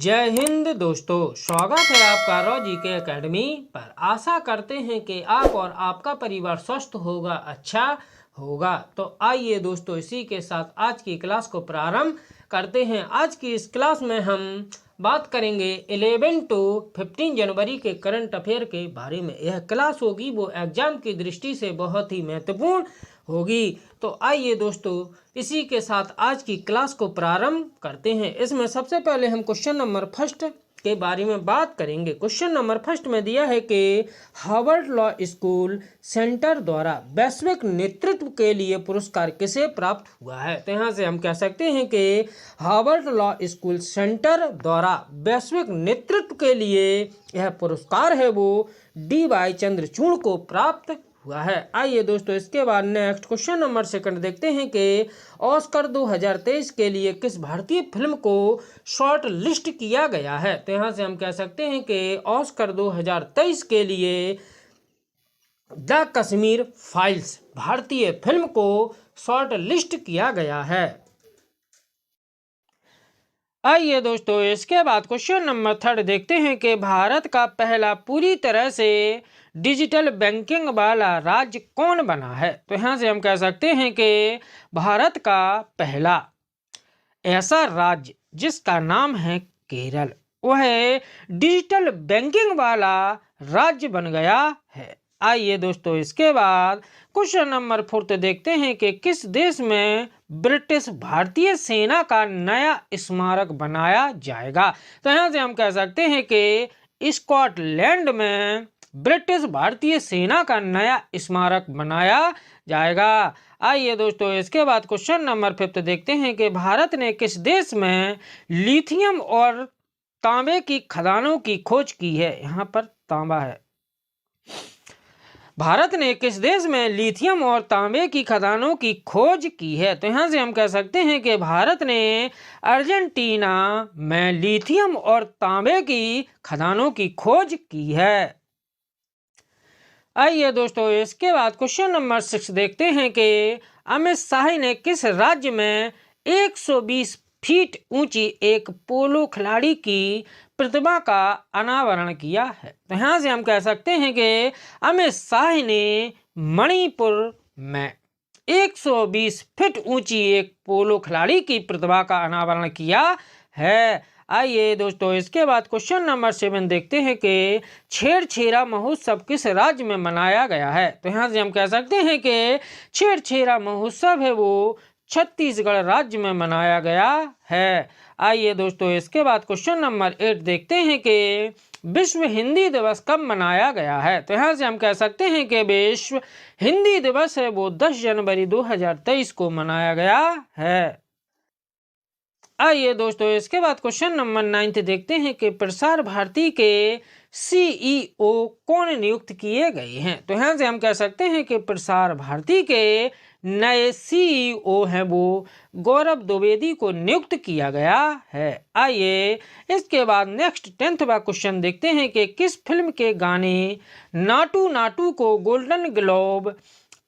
जय हिंद दोस्तों, स्वागत है आपका रॉजी के एकेडमी पर। आशा करते हैं कि आप और आपका परिवार स्वस्थ होगा, अच्छा होगा। तो आइए दोस्तों, इसी के साथ आज की क्लास को प्रारंभ करते हैं। आज की इस क्लास में हम बात करेंगे 11 to 15 जनवरी के करंट अफेयर के बारे में। यह क्लास होगी वो एग्जाम की दृष्टि से बहुत ही महत्वपूर्ण होगी। तो आइए दोस्तों, इसी के साथ आज की क्लास को प्रारंभ करते हैं। इसमें सबसे पहले हम क्वेश्चन नंबर फर्स्ट के बारे में बात करेंगे। क्वेश्चन नंबर फर्स्ट में दिया है कि हार्वर्ड लॉ स्कूल सेंटर द्वारा वैश्विक नेतृत्व के लिए पुरस्कार किसे प्राप्त हुआ है। तो यहाँ से हम कह सकते हैं कि हार्वर्ड लॉ स्कूल सेंटर द्वारा वैश्विक नेतृत्व के लिए यह पुरस्कार है वो DY चंद्रचूड़ को प्राप्त हुआ है। आइए दोस्तों, इसके बाद नेक्स्ट क्वेश्चन नंबर सेकंड देखते हैं कि ऑस्कर 2023 के लिए किस भारतीय फिल्म को शॉर्ट लिस्ट किया गया है। तो यहाँ से हम कह सकते हैं कि ऑस्कर 2023 के लिए द कश्मीर फाइल्स भारतीय फिल्म को शॉर्ट लिस्ट किया गया है। आइए दोस्तों, इसके बाद क्वेश्चन नंबर थर्ड देखते हैं कि भारत का पहला पूरी तरह से डिजिटल बैंकिंग वाला राज्य कौन बना है। तो यहाँ से हम कह सकते हैं कि भारत का पहला ऐसा राज्य जिसका नाम है केरल, वह डिजिटल बैंकिंग वाला राज्य बन गया है। आइए दोस्तों, इसके बाद क्वेश्चन नंबर फोर्थ देखते हैं कि किस देश में ब्रिटिश भारतीय सेना का नया स्मारक बनाया जाएगा। तो यहाँ से हम कह सकते हैं कि स्कॉटलैंड में ब्रिटिश भारतीय सेना का नया स्मारक बनाया जाएगा। आइए दोस्तों, इसके बाद क्वेश्चन नंबर फिफ्थ देखते हैं कि भारत ने किस देश में लिथियम और तांबे की खदानों की खोज की है। यहाँ पर तांबा है। भारत ने किस देश में लिथियम और तांबे की खदानों की खोज की है। तो यहाँ से हम कह सकते हैं कि भारत ने अर्जेंटीना में लिथियम और तांबे की खदानों की खोज की है। आइए दोस्तों, इसके बाद क्वेश्चन नंबर 6 देखते हैं कि अमित शाह ने किस राज्य में 120 फीट ऊंची एक पोलो खिलाड़ी की प्रतिमा का अनावरण किया है। तो यहाँ से हम कह सकते हैं कि अमित शाह ने मणिपुर में 120 फीट ऊंची एक पोलो खिलाड़ी की प्रतिमा का अनावरण किया है। आइए दोस्तों, इसके बाद क्वेश्चन नंबर 7 देखते हैं कि छेरछेरा महोत्सव किस राज्य में मनाया गया है। तो यहाँ से हम कह सकते हैं कि छेरछेरा महोत्सव है वो छत्तीसगढ़ राज्य में मनाया गया है। आइए दोस्तों, इसके बाद क्वेश्चन नंबर 8 देखते हैं कि विश्व हिंदी दिवस कब मनाया गया है। तो यहाँ से हम कह सकते हैं कि विश्व हिंदी दिवस है वो 10 जनवरी 2023 को मनाया गया है। आइए दोस्तों, इसके बाद क्वेश्चन नंबर 9 देखते हैं कि प्रसार भारती के CEO कौन नियुक्त किए गए हैं। तो यहाँ से हम कह सकते हैं कि प्रसार भारती के नए CEO हैं वो गौरव द्विवेदी को नियुक्त किया गया है। आइए इसके बाद नेक्स्ट 10वां क्वेश्चन देखते हैं कि किस फिल्म के गाने नाटू नाटू को गोल्डन ग्लोब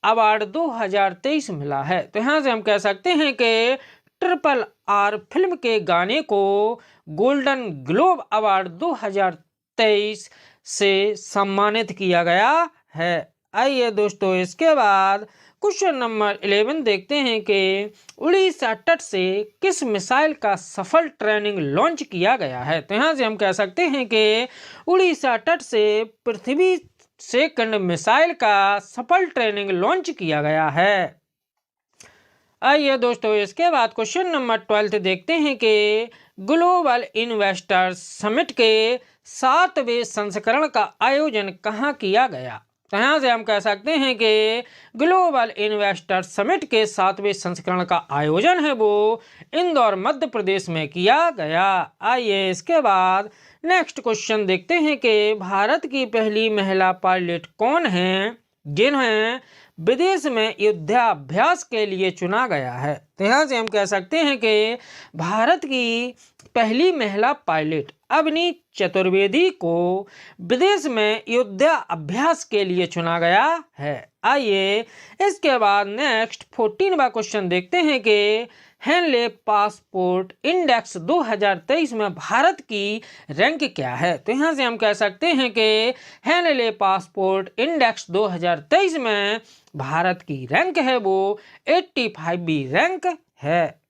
अवार्ड 2023 मिला है। तो यहाँ से हम कह सकते हैं कि RRR फिल्म के गाने को गोल्डन ग्लोब अवार्ड 2023 से सम्मानित किया गया है। आइए दोस्तों, इसके बाद क्वेश्चन नंबर 11 देखते हैं कि उड़ीसा तट से किस मिसाइल का सफल ट्रेनिंग लॉन्च किया गया है। तो यहाँ से हम कह सकते हैं कि उड़ीसा तट से पृथ्वी सेकंड मिसाइल का सफल ट्रेनिंग लॉन्च किया गया है। आइए दोस्तों, इसके बाद क्वेश्चन नंबर 12 देखते हैं कि ग्लोबल इन्वेस्टर्स समिट के 7वें संस्करण का आयोजन कहाँ किया गया। तो यहाँ से हम कह सकते हैं कि ग्लोबल इन्वेस्टर समिट के 7वें संस्करण का आयोजन है वो इंदौर मध्य प्रदेश में किया गया। आइए इसके बाद नेक्स्ट क्वेश्चन देखते हैं कि भारत की पहली महिला पायलट कौन है जिन्हें विदेश में युद्धाभ्यास के लिए चुना गया है। तो यहाँ से हम कह सकते हैं कि भारत की पहली महिला पायलट अवनी चतुर्वेदी को विदेश में युद्धाभ्यास के लिए चुना गया है। आइए इसके बाद नेक्स्ट 14वां क्वेश्चन देखते हैं कि हेनले पासपोर्ट इंडेक्स 2023 में भारत की रैंक क्या है? तो यहाँ से हम कह सकते हैं कि हेनले पासपोर्ट इंडेक्स 2023 में भारत की रैंक है वो 85वीं रैंक है।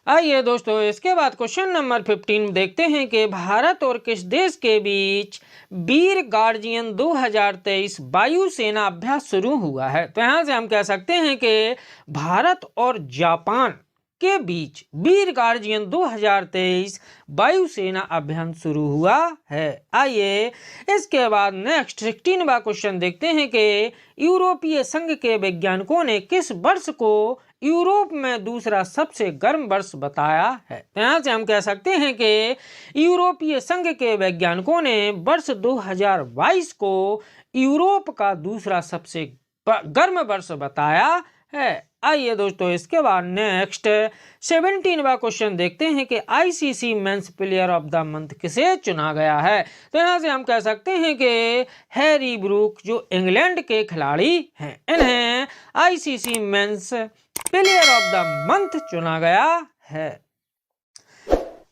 आइए दोस्तों, इसके बाद क्वेश्चन नंबर 15 देखते हैं कि भारत और किस देश के बीच वीर गार्जियन 2023 वायुसेना अभ्यास शुरू हुआ है? तो यहाँ से हम कह सकते हैं कि भारत और जापान के बीच वीर गार्जियन 2023 वायुसेना अभियान शुरू हुआ है। आइए इसके बाद नेक्स्ट 16वां क्वेश्चन देखते हैं कि यूरोपीय संघ के वैज्ञानिकों ने किस वर्ष को यूरोप में दूसरा सबसे गर्म वर्ष बताया है? यहाँ से हम कह सकते हैं कि यूरोपीय संघ के वैज्ञानिकों ने वर्ष 2022 को यूरोप का दूसरा सबसे गर्म वर्ष बताया है। आइए दोस्तों, इसके बाद नेक्स्ट 17वां क्वेश्चन देखते हैं कि ICC men's player of the month किसे चुना गया है? तो यहाँ से हम कह सकते हैं कि हैरी ब्रूक जो इंग्लैंड के खिलाड़ी हैं, इन्हें ICC men's player of the month चुना गया है।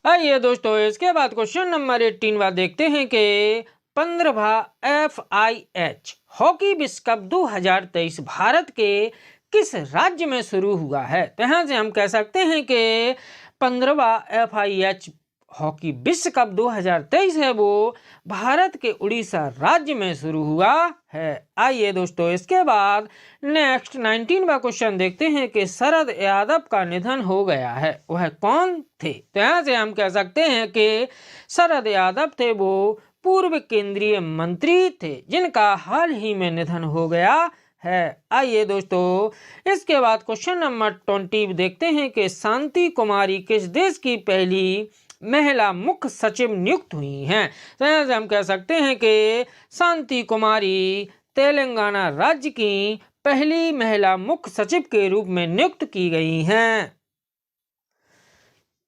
आइए दोस्तों, इसके बाद क्वेश्चन नंबर 18वां देखते हैं कि 15वां FIH हॉकी विश्व कप 2023 भारत के किस राज्य में शुरू हुआ है? तो यहाँ से हम कह सकते हैं कि 15वां FIH हॉकी विश्व कप 2023 है वो भारत के उड़ीसा राज्य में शुरू हुआ है। आइए दोस्तों, इसके बाद नेक्स्ट 19वां क्वेश्चन देखते हैं कि शरद यादव का निधन हो गया है, वह कौन थे? तो यहाँ से हम कह सकते हैं कि शरद यादव थे वो पूर्व केंद्रीय मंत्री थे जिनका हाल ही में निधन हो गया है। आइए दोस्तों, इसके बाद क्वेश्चन नंबर 20 देखते हैं कि शांति कुमारी किस देश की पहली महिला मुख्य सचिव नियुक्त हुई हैं? तो यहाँ से हम कह सकते हैं कि शांति कुमारी तेलंगाना राज्य की पहली महिला मुख्य सचिव के रूप में नियुक्त की गई हैं।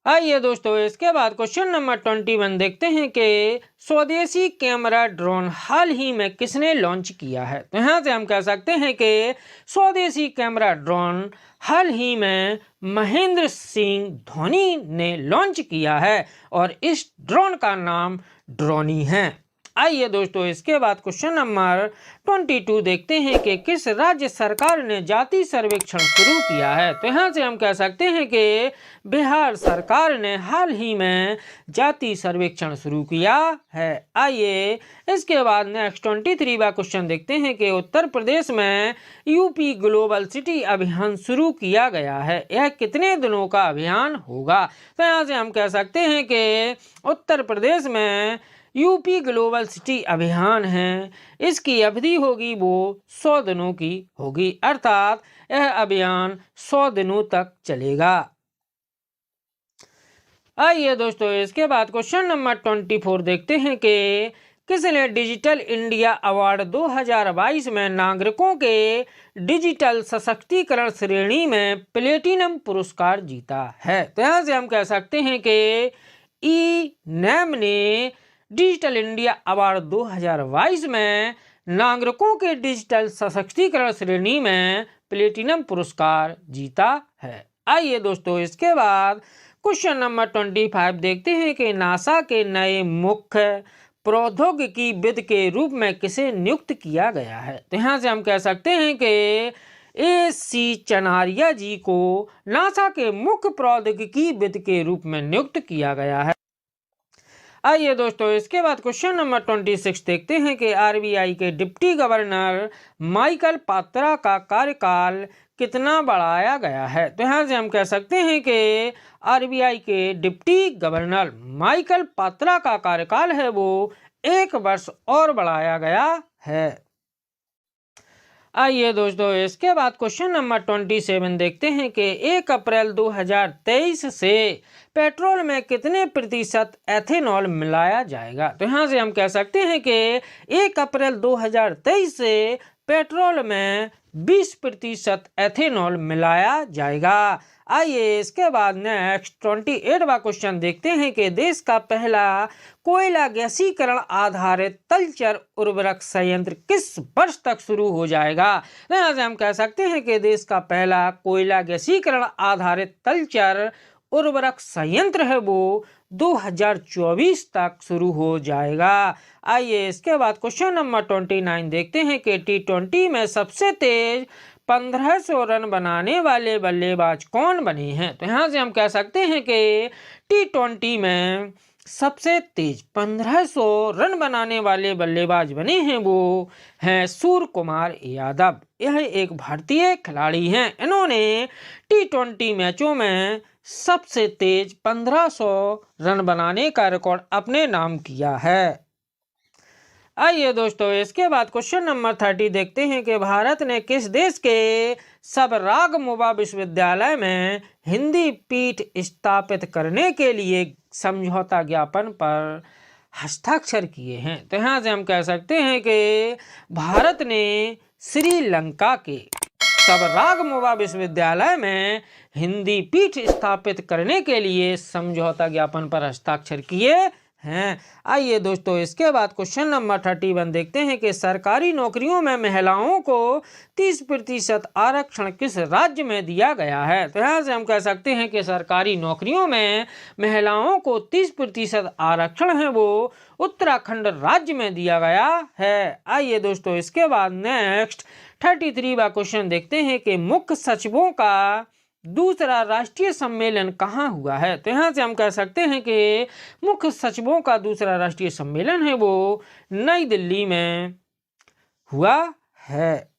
आइए दोस्तों, इसके बाद क्वेश्चन नंबर 21 देखते हैं कि स्वदेशी कैमरा ड्रोन हाल ही में किसने लॉन्च किया है? तो यहाँ से हम कह सकते हैं कि स्वदेशी कैमरा ड्रोन हाल ही में महेंद्र सिंह धोनी ने लॉन्च किया है और इस ड्रोन का नाम ड्रोनी है। आइए दोस्तों, इसके बाद क्वेश्चन नंबर 22 देखते हैं कि किस राज्य सरकार ने जाति सर्वेक्षण शुरू किया है? तो यहाँ से हम कह सकते हैं कि बिहार सरकार ने हाल ही में जाति सर्वेक्षण शुरू किया है। आइए इसके बाद नेक्स्ट 23वां क्वेश्चन देखते हैं कि उत्तर प्रदेश में यूपी ग्लोबल सिटी अभियान शुरू किया गया है, यह कितने दिनों का अभियान होगा? तो यहाँ से हम कह सकते हैं कि उत्तर प्रदेश में यूपी ग्लोबल सिटी अभियान है, इसकी अवधि होगी वो 100 दिनों की होगी, अर्थात यह अभियान 100 दिनों तक चलेगा। आइए दोस्तों, इसके बाद क्वेश्चन नंबर 24 देखते हैं कि किसने डिजिटल इंडिया अवार्ड 2022 में नागरिकों के डिजिटल सशक्तिकरण श्रेणी में प्लेटिनम पुरस्कार जीता है? तो यहाँ से हम कह सकते हैं कि ई-नैम ने डिजिटल इंडिया अवार्ड 2022 में नागरिकों के डिजिटल सशक्तिकरण श्रेणी में प्लेटिनम पुरस्कार जीता है। आइए दोस्तों, इसके बाद क्वेश्चन नंबर 25 देखते हैं कि नासा के नए मुख्य प्रौद्योगिकीविद के रूप में किसे नियुक्त किया गया है? तो यहाँ से हम कह सकते हैं कि AC चनारिया जी को नासा के मुख्य प्रौद्योगिकीविद के रूप में नियुक्त किया गया है। आइए दोस्तों, इसके बाद क्वेश्चन नंबर 26 देखते हैं कि RBI के डिप्टी गवर्नर माइकल पात्रा का कार्यकाल कितना बढ़ाया गया है? तो यहाँ से हम कह सकते हैं कि RBI के डिप्टी गवर्नर माइकल पात्रा का कार्यकाल है वो 1 वर्ष और बढ़ाया गया है। आइए दोस्तों, इसके बाद क्वेश्चन नंबर 27 देखते हैं कि 1 अप्रैल 2023 से पेट्रोल में कितने प्रतिशत एथेनॉल मिलाया जाएगा? तो यहाँ से हम कह सकते हैं कि 1 अप्रैल 2023 से पेट्रोल में 20% एथेनॉल मिलाया जाएगा। आइए इसके बाद नेक्स्ट 28वां क्वेश्चन देखते हैं कि देश का पहला कोयला गैसीकरण आधारित तलचर उर्वरक संयंत्र किस वर्ष तक शुरू हो जाएगा। यहाँ से हम कह सकते हैं कि देश का पहला कोयला गैसीकरण आधारित तलचर उर्वरक संयंत्र है वो 2024 तक शुरू हो जाएगा। आइए इसके बाद क्वेश्चन नंबर 29 देखते हैं कि T20 में सबसे तेज 1500 रन बनाने वाले बल्लेबाज कौन बने हैं। तो यहाँ से हम कह सकते हैं कि T20 में सबसे तेज 1500 रन बनाने वाले बल्लेबाज बने हैं वो हैं सूर्य कुमार यादव। यह एक भारतीय खिलाड़ी हैं। इन्होंने T20 मैचों में सबसे तेज 1500 रन बनाने का रिकॉर्ड अपने नाम किया है। आइए दोस्तों इसके बाद क्वेश्चन नंबर 30 देखते हैं कि भारत ने किस देश के सबरागमुवा विश्वविद्यालय में हिंदी पीठ स्थापित करने के लिए समझौता ज्ञापन पर हस्ताक्षर किए हैं। तो यहाँ से हम कह सकते हैं कि भारत ने श्रीलंका के सबरागमुवा विश्वविद्यालय में हिंदी पीठ स्थापित करने के लिए समझौता ज्ञापन पर हस्ताक्षर किए हैं। आइए दोस्तों इसके बाद क्वेश्चन नंबर 31 देखते हैं कि सरकारी नौकरियों में महिलाओं को 30% आरक्षण किस राज्य में दिया गया है। तो यहाँ से हम कह सकते हैं कि सरकारी नौकरियों में महिलाओं को 30% आरक्षण है वो उत्तराखंड राज्य में दिया गया है। आइए दोस्तों इसके बाद नेक्स्ट 33वां क्वेश्चन देखते हैं कि मुख्य सचिवों का दूसरा राष्ट्रीय सम्मेलन कहाँ हुआ है। तो यहाँ से हम कह सकते हैं कि मुख्य सचिवों का दूसरा राष्ट्रीय सम्मेलन है वो नई दिल्ली में हुआ है।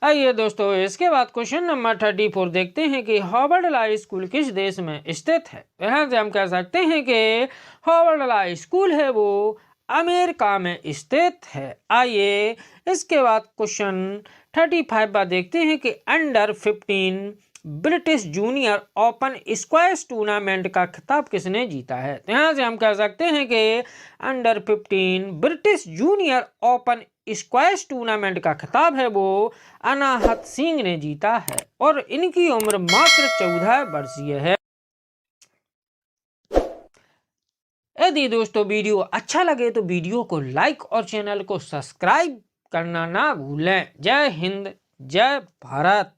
आइए दोस्तों इसके बाद क्वेश्चन नंबर 34 देखते हैं कि हार्वर्ड लॉ स्कूल किस देश में स्थित है। यहाँ से हम कह सकते हैं कि हार्वर्ड लॉ स्कूल है वो अमेरिका में स्थित है। आइए इसके बाद क्वेश्चन 35 देखते हैं कि under 15 British junior open squash tournament का खिताब किसने जीता है। तो यहाँ से हम कह सकते हैं कि under 15 British junior open squash tournament का खिताब है वो अनाहत सिंह ने जीता है और इनकी उम्र मात्र 14 वर्षीय है। यदि दोस्तों वीडियो अच्छा लगे तो वीडियो को लाइक और चैनल को सब्सक्राइब करना ना भूलें। जय हिंद, जय भारत।